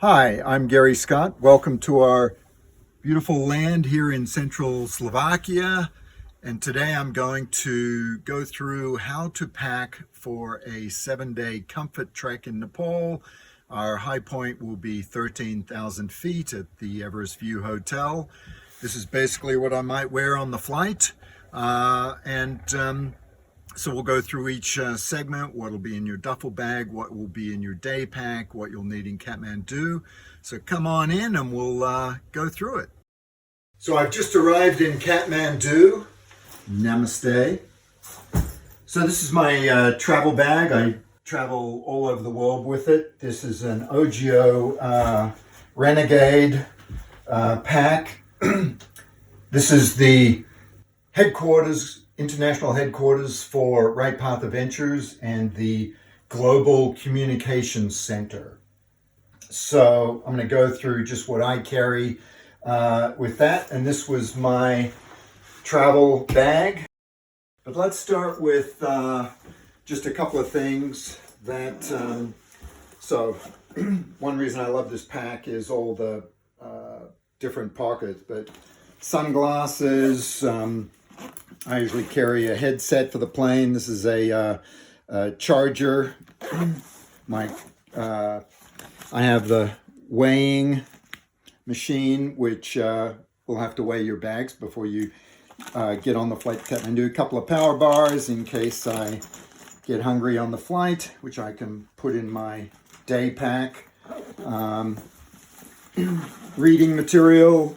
Hi, I'm Gary Scott. Welcome to our beautiful land here in central Slovakia. And today I'm going to go through how to pack for a 7-day comfort trek in Nepal. Our high point will be 13,000 feet at the Everest View Hotel. This is basically what I might wear on the flight. So we'll go through each segment, what will be in your duffel bag, what will be in your day pack, what you'll need in Kathmandu. So come on in and we'll go through it. So I've just arrived in Kathmandu. Namaste. So this is my travel bag. I travel all over the world with it. This is an OGO Renegade pack. This is the international headquarters for Right Path Adventures and the Global Communications Center. So I'm going to go through just what I carry with that. And this was my travel bag. But let's start with just a couple of things that, one reason I love this pack is all the different pockets, but sunglasses, I usually carry a headset for the plane. This is a charger. I have the weighing machine, which will have to weigh your bags before you get on the flight to Kathmandu. A couple of power bars in case I get hungry on the flight, which I can put in my day pack. Reading material,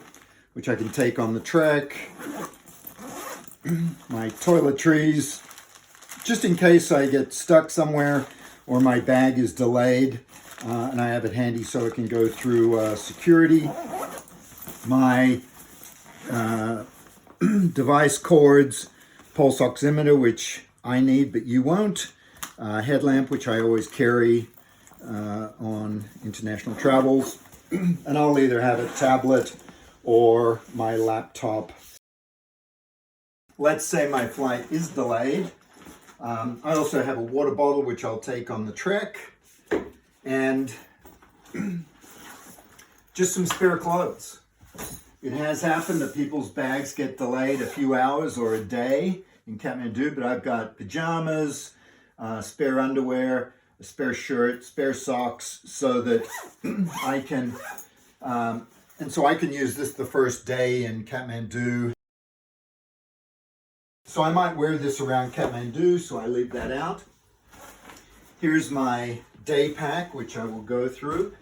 which I can take on the trek. My toiletries, just in case I get stuck somewhere or my bag is delayed, and I have it handy so it can go through security. My device cords, pulse oximeter, which I need but you won't, headlamp, which I always carry on international travels, and I'll either have a tablet or my laptop. Let's say my flight is delayed. I also have a water bottle, which I'll take on the trek, and just some spare clothes. It has happened that people's bags get delayed a few hours or a day in Kathmandu, but I've got pajamas, spare underwear, a spare shirt, spare socks, so that I can, so I can use this the first day in Kathmandu. So I might wear this around Kathmandu, so I leave that out. Here's my day pack, which I will go through.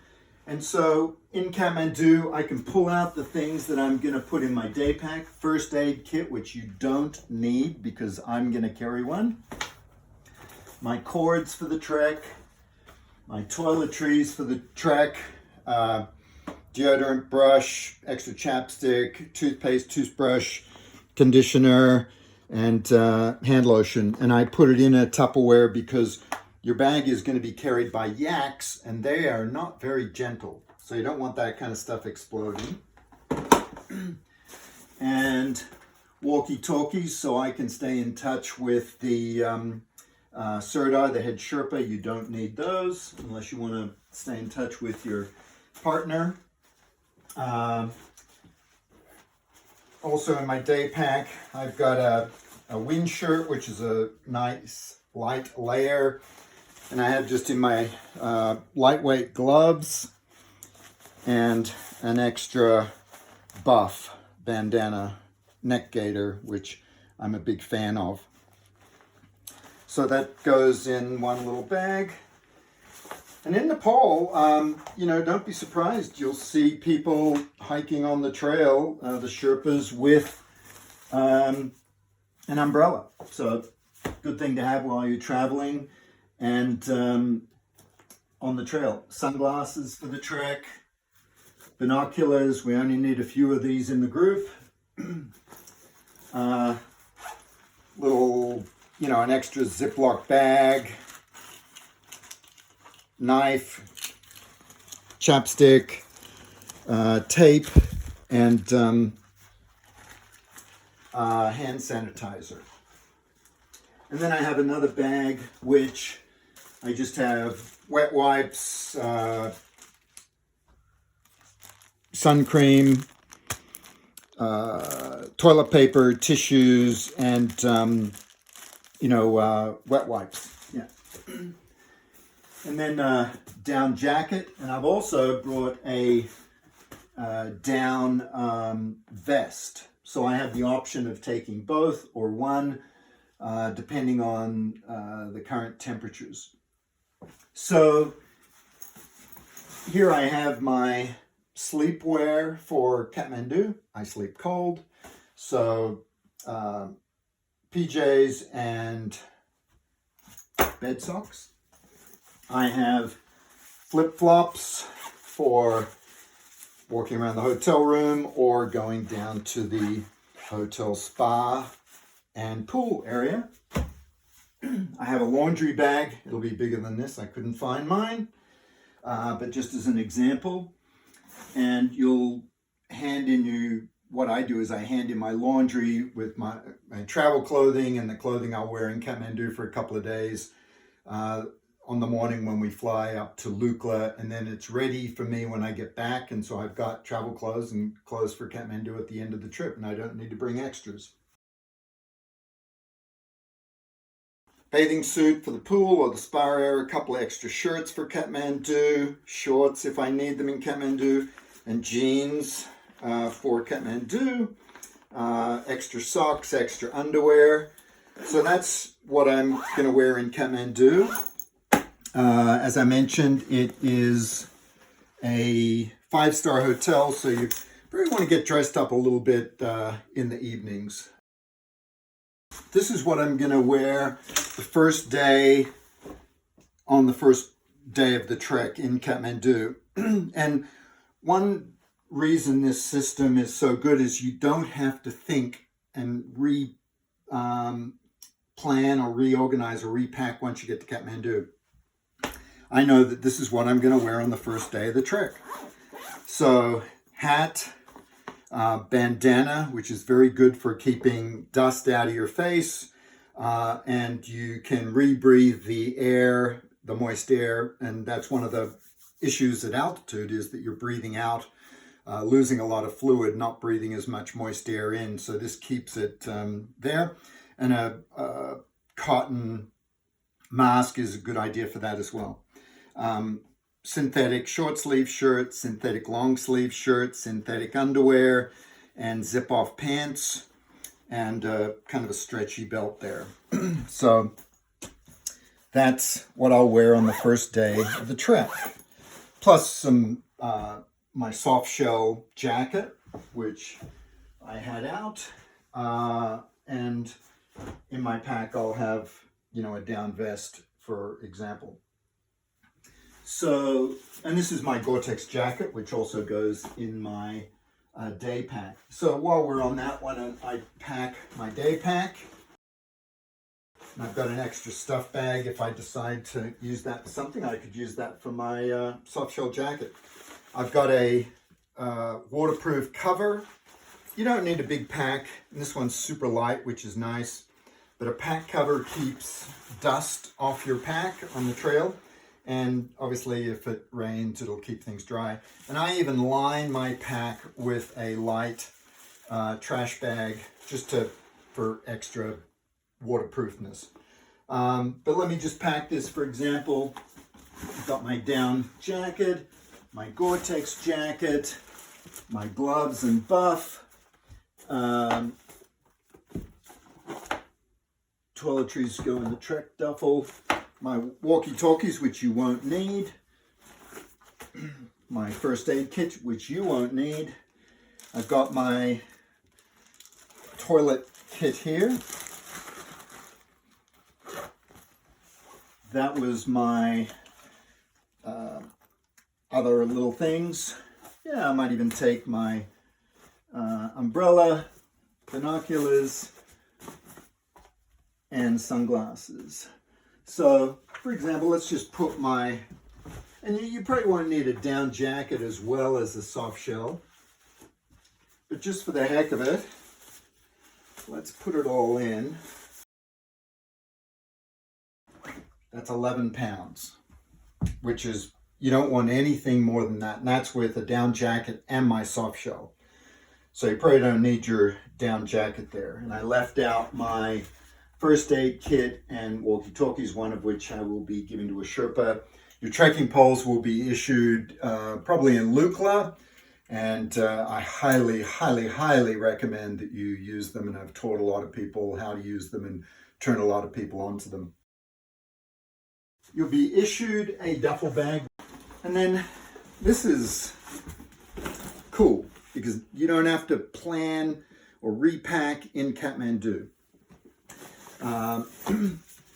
And so in Kathmandu, I can pull out the things that I'm going to put in my day pack. First aid kit, which you don't need because I'm going to carry one. My cords for the trek. My toiletries for the trek. Deodorant, brush, extra chapstick, toothpaste, toothbrush, conditioner, and hand lotion. And I put it in a Tupperware because your bag is going to be carried by yaks and they are not very gentle. So you don't want that kind of stuff exploding. And walkie-talkies so I can stay in touch with the Sirdar, the head Sherpa. You don't need those unless you want to stay in touch with your partner. Also in my day pack, I've got a wind shirt, which is a nice light layer. And I have just in my lightweight gloves and an extra buff bandana neck gaiter, which I'm a big fan of. So that goes in one little bag. And in Nepal, don't be surprised. You'll see people hiking on the trail, the Sherpas, with an umbrella. So good thing to have while you're traveling. And on the trail, sunglasses for the trek, binoculars. We only need a few of these in the group. Little, an extra Ziploc bag. Knife, chapstick, tape, and hand sanitizer. And then I have another bag which I just have wet wipes, sun cream, toilet paper, tissues, and wet wipes. Yeah. And then down jacket, and I've also brought a down vest. So I have the option of taking both or one, depending on the current temperatures. So here I have my sleepwear for Kathmandu. I sleep cold, so PJs and bed socks. I have flip-flops for walking around the hotel room or going down to the hotel spa and pool area. I have a laundry bag. It'll be bigger than this. I couldn't find mine, but just as an example. And you'll hand in what I do is I hand in my laundry with my travel clothing and the clothing I'll wear in Kathmandu for a couple of days on the morning when we fly up to Lukla, and then it's ready for me when I get back. And so I've got travel clothes and clothes for Kathmandu at the end of the trip, and I don't need to bring extras. Bathing suit for the pool or the spa area, a couple of extra shirts for Kathmandu, shorts if I need them in Kathmandu, and jeans for Kathmandu, extra socks, extra underwear. So that's what I'm going to wear in Kathmandu. As I mentioned, it is a 5-star hotel, so you probably want to get dressed up a little bit in the evenings. This is what I'm going to wear the first day on the first day of the trek in Kathmandu. And one reason this system is so good is you don't have to think and plan or reorganize or repack once you get to Kathmandu. I know that this is what I'm going to wear on the first day of the trek. So hat, bandana, which is very good for keeping dust out of your face, and you can rebreathe the air, the moist air, and that's one of the issues at altitude is that you're breathing out, losing a lot of fluid, not breathing as much moist air in, so this keeps it there. And a cotton mask is a good idea for that as well. Synthetic short sleeve shirts, synthetic long sleeve shirts, synthetic underwear, and zip off pants, and kind of a stretchy belt there. So that's what I'll wear on the first day of the trek. Plus some my soft shell jacket, which I had out, and in my pack I'll have a down vest, for example. So, and this is my Gore-Tex jacket, which also goes in my day pack. So while we're on that one, I pack my day pack. And I've got an extra stuff bag. If I decide to use that for something, I could use that for my soft shell jacket. I've got a waterproof cover. You don't need a big pack. And this one's super light, which is nice. But a pack cover keeps dust off your pack on the trail. And obviously, if it rains, it'll keep things dry. And I even line my pack with a light trash bag just for extra waterproofness. But let me just pack this, for example. I've got my down jacket, my Gore-Tex jacket, my gloves and buff, toiletries go in the Trek duffel, my walkie-talkies, which you won't need, my first aid kit, which you won't need. I've got my toilet kit here. That was my other little things. Yeah, I might even take my umbrella, binoculars, and sunglasses. So, for example, let's just put my, and you probably want to need a down jacket as well as a soft shell. But just for the heck of it, let's put it all in. That's 11 pounds, which is you don't want anything more than that. And that's with a down jacket and my soft shell. So you probably don't need your down jacket there. And I left out my first aid kit and walkie-talkies, one of which I will be giving to a Sherpa. Your trekking poles will be issued probably in Lukla. And I highly, highly, highly recommend that you use them. And I've taught a lot of people how to use them and turn a lot of people onto them. You'll be issued a duffel bag. And then this is cool because you don't have to plan or repack in Kathmandu.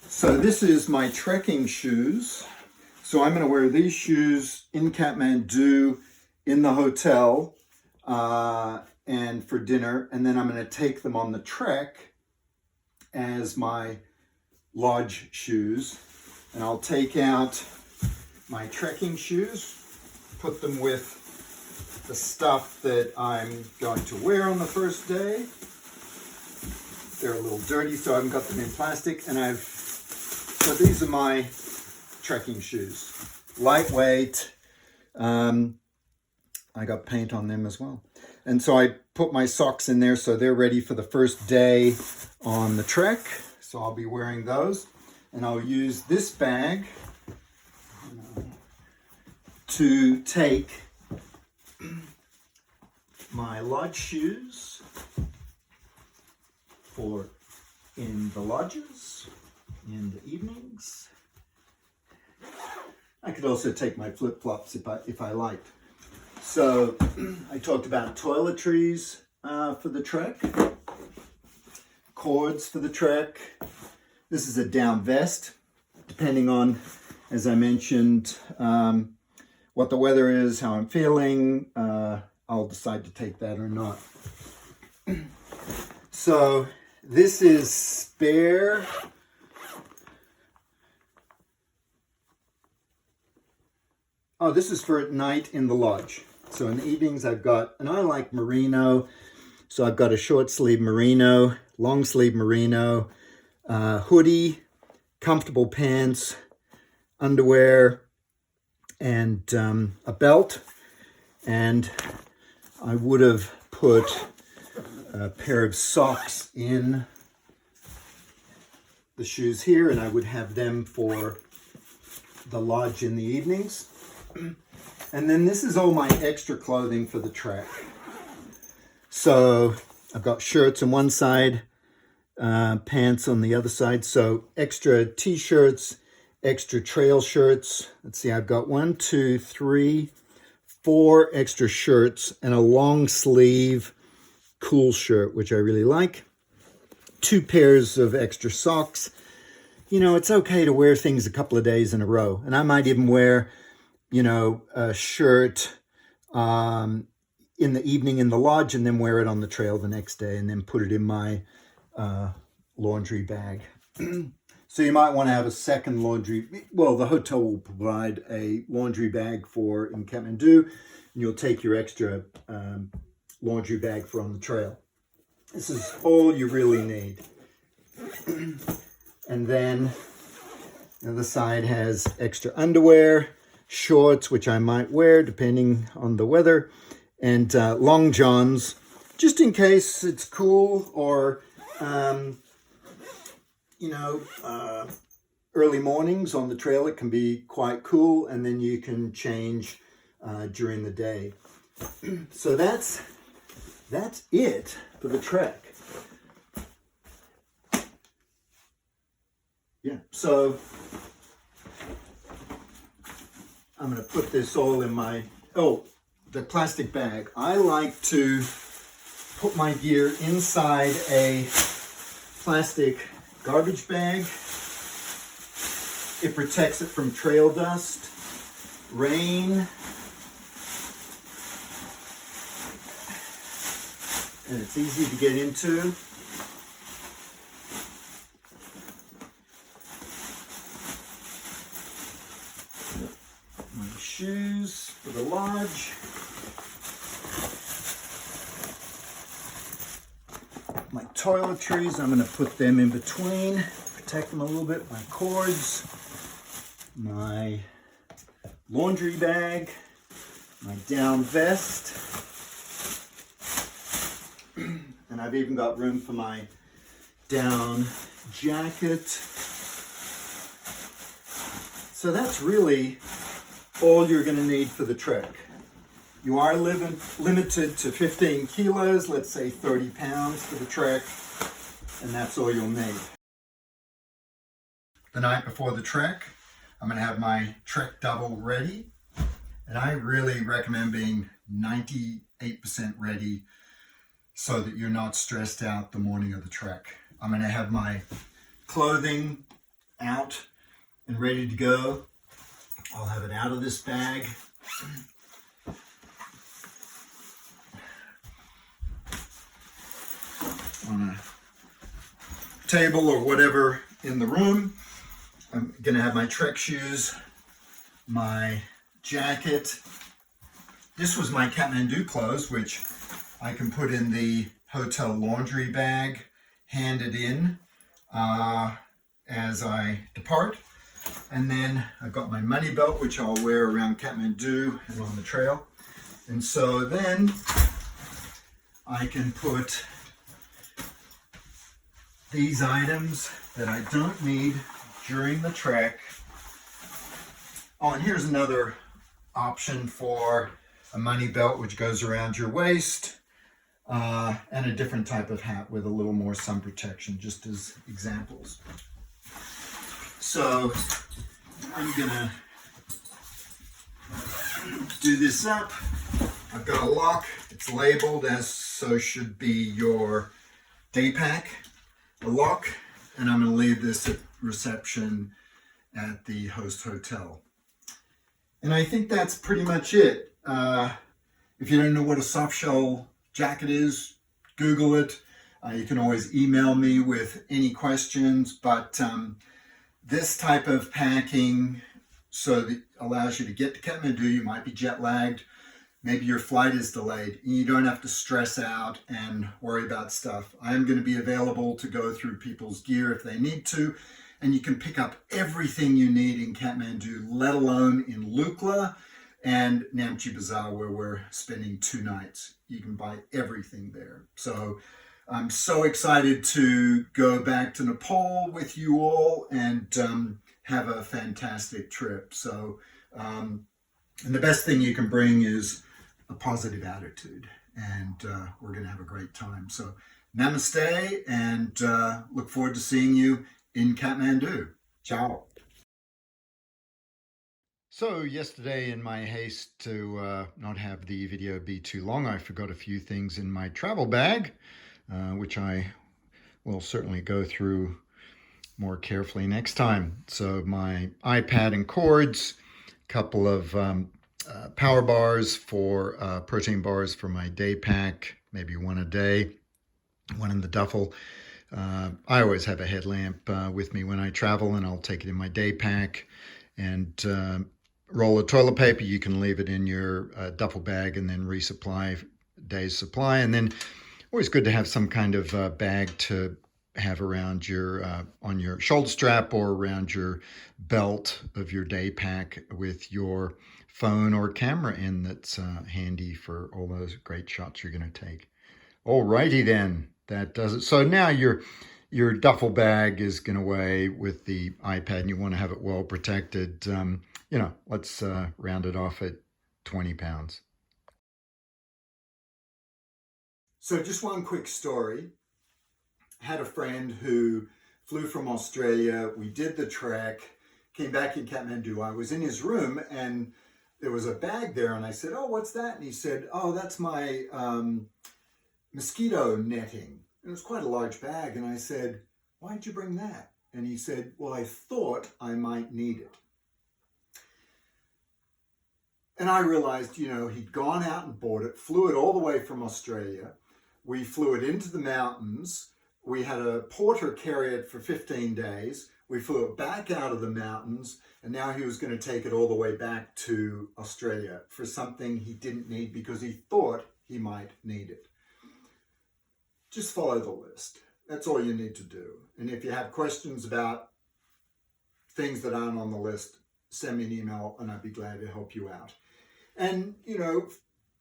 So this is my trekking shoes. So I'm going to wear these shoes in Kathmandu, in the hotel, and for dinner, and then I'm going to take them on the trek as my lodge shoes. And I'll take out my trekking shoes, put them with the stuff that I'm going to wear on the first day. They're a little dirty, so I haven't got them in plastic. And so these are my trekking shoes. Lightweight. I got paint on them as well. And so I put my socks in there so they're ready for the first day on the trek. So I'll be wearing those. And I'll use this bag to take my lodge shoes for in the lodges, in the evenings. I could also take my flip-flops if I liked. So I talked about toiletries for the trek, cords for the trek. This is a down vest, depending on, as I mentioned, what the weather is, how I'm feeling. I'll decide to take that or not. So this is spare. Oh, this is for at night in the lodge. So in the evenings I've got, and I like merino, so I've got a short sleeve merino, long sleeve merino, hoodie, comfortable pants, underwear, and a belt. And I would have put a pair of socks in the shoes here, and I would have them for the lodge in the evenings. And then this is all my extra clothing for the trek. So I've got shirts on one side, pants on the other side. So extra t-shirts, extra trail shirts. Let's see, I've got 1, 2, 3, 4 extra shirts and a long sleeve cool shirt, which I really like. 2 pairs of extra socks. You know, it's okay to wear things a couple of days in a row. And I might even wear, you know, a shirt in the evening in the lodge and then wear it on the trail the next day and then put it in my laundry bag. So you might want to have a second laundry. Well, the hotel will provide a laundry bag for in Kathmandu, and you'll take your extra laundry bag for on the trail. This is all you really need. And then the other side has extra underwear, shorts, which I might wear depending on the weather, and long johns, just in case it's cool or, you know, early mornings on the trail, it can be quite cool, and then you can change during the day. So that's it for the trek. Yeah, so I'm going to put this all in my, the plastic bag. I like to put my gear inside a plastic garbage bag. It protects it from trail dust, rain, and it's easy to get into. My shoes for the lodge. My toiletries, I'm going to put them in between, protect them a little bit. My cords, my laundry bag, my down vest, and I've even got room for my down jacket. So that's really all you're going to need for the trek. You are limited to 15 kilos, let's say 30 pounds for the trek, and that's all you'll need. The night before the trek, I'm going to have my trek double ready, and I really recommend being 98% ready so that you're not stressed out the morning of the trek. I'm going to have my clothing out and ready to go. I'll have it out of this bag. On a table or whatever in the room. I'm going to have my trek shoes, my jacket. This was my Kathmandu clothes, which I can put in the hotel laundry bag, hand it in as I depart. And then I've got my money belt, which I'll wear around Kathmandu and on the trail. And so then I can put these items that I don't need during the trek. Oh, and here's another option for a money belt, which goes around your waist, and a different type of hat with a little more sun protection, just as examples. So I'm gonna do this up. I've got a lock. It's labeled, as so should be your day pack. A lock, and I'm going to leave this at reception at the host hotel. And I think that's pretty much it. If you don't know what a soft shell jacket is, Google it. You can always email me with any questions, but this type of packing so that allows you to get to Kathmandu. You might be jet lagged. Maybe your flight is delayed and you don't have to stress out and worry about stuff. I'm going to be available to go through people's gear if they need to, and you can pick up everything you need in Kathmandu, let alone in Lukla and Namche Bazaar, where we're spending 2 nights. You can buy everything there. So I'm so excited to go back to Nepal with you all and have a fantastic trip. So, and the best thing you can bring is a positive attitude, and we're going to have a great time. So namaste, and look forward to seeing you in Kathmandu. Ciao. So yesterday, in my haste to not have the video be too long, I forgot a few things in my travel bag, which I will certainly go through more carefully next time. So my iPad and cords, a couple of power bars for protein bars for my day pack, maybe one a day, one in the duffel. I always have a headlamp with me when I travel, and I'll take it in my day pack. And roll of toilet paper, you can leave it in your duffel bag and then resupply day's supply. And then always good to have some kind of bag to have around your on your shoulder strap or around your belt of your day pack with your phone or camera in, that's handy for all those great shots you're going to take. Alrighty then, that does it. So now your duffel bag is going to weigh with the iPad, and you want to have it well protected. Let's round it off at 20 pounds. So just one quick story. I had a friend who flew from Australia. We did the trek, came back in Kathmandu. I was in his room and there was a bag there, and I said, "Oh, what's that?" And he said, "Oh, that's my mosquito netting." It was quite a large bag. And I said, "Why'd you bring that?" And he said, "Well, I thought I might need it." And I realized, he'd gone out and bought it, flew it all the way from Australia. We flew it into the mountains. We had a porter carry it for 15 days. We flew it back out of the mountains, and now he was going to take it all the way back to Australia for something he didn't need because he thought he might need it. Just follow the list. That's all you need to do. And if you have questions about things that aren't on the list, send me an email and I'd be glad to help you out. And, you know,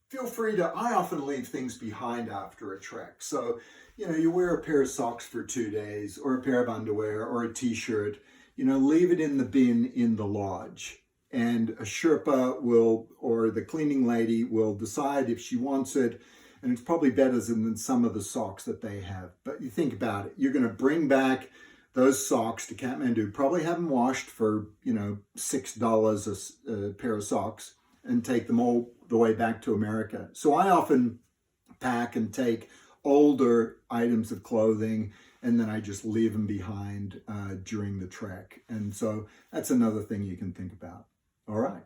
feel free to, I often leave things behind after a trek. So, you know, you wear a pair of socks for 2 days, or a pair of underwear, or a t-shirt, you know, leave it in the bin in the lodge. And a Sherpa will, or the cleaning lady will decide if she wants it. And it's probably better than some of the socks that they have. But you think about it, you're going to bring back those socks to Kathmandu, probably have them washed for, you know, $6 a pair of socks, and take them all the way back to America. So I often pack and take older items of clothing, and then I just leave them behind during the trek. And so that's another thing you can think about. All right.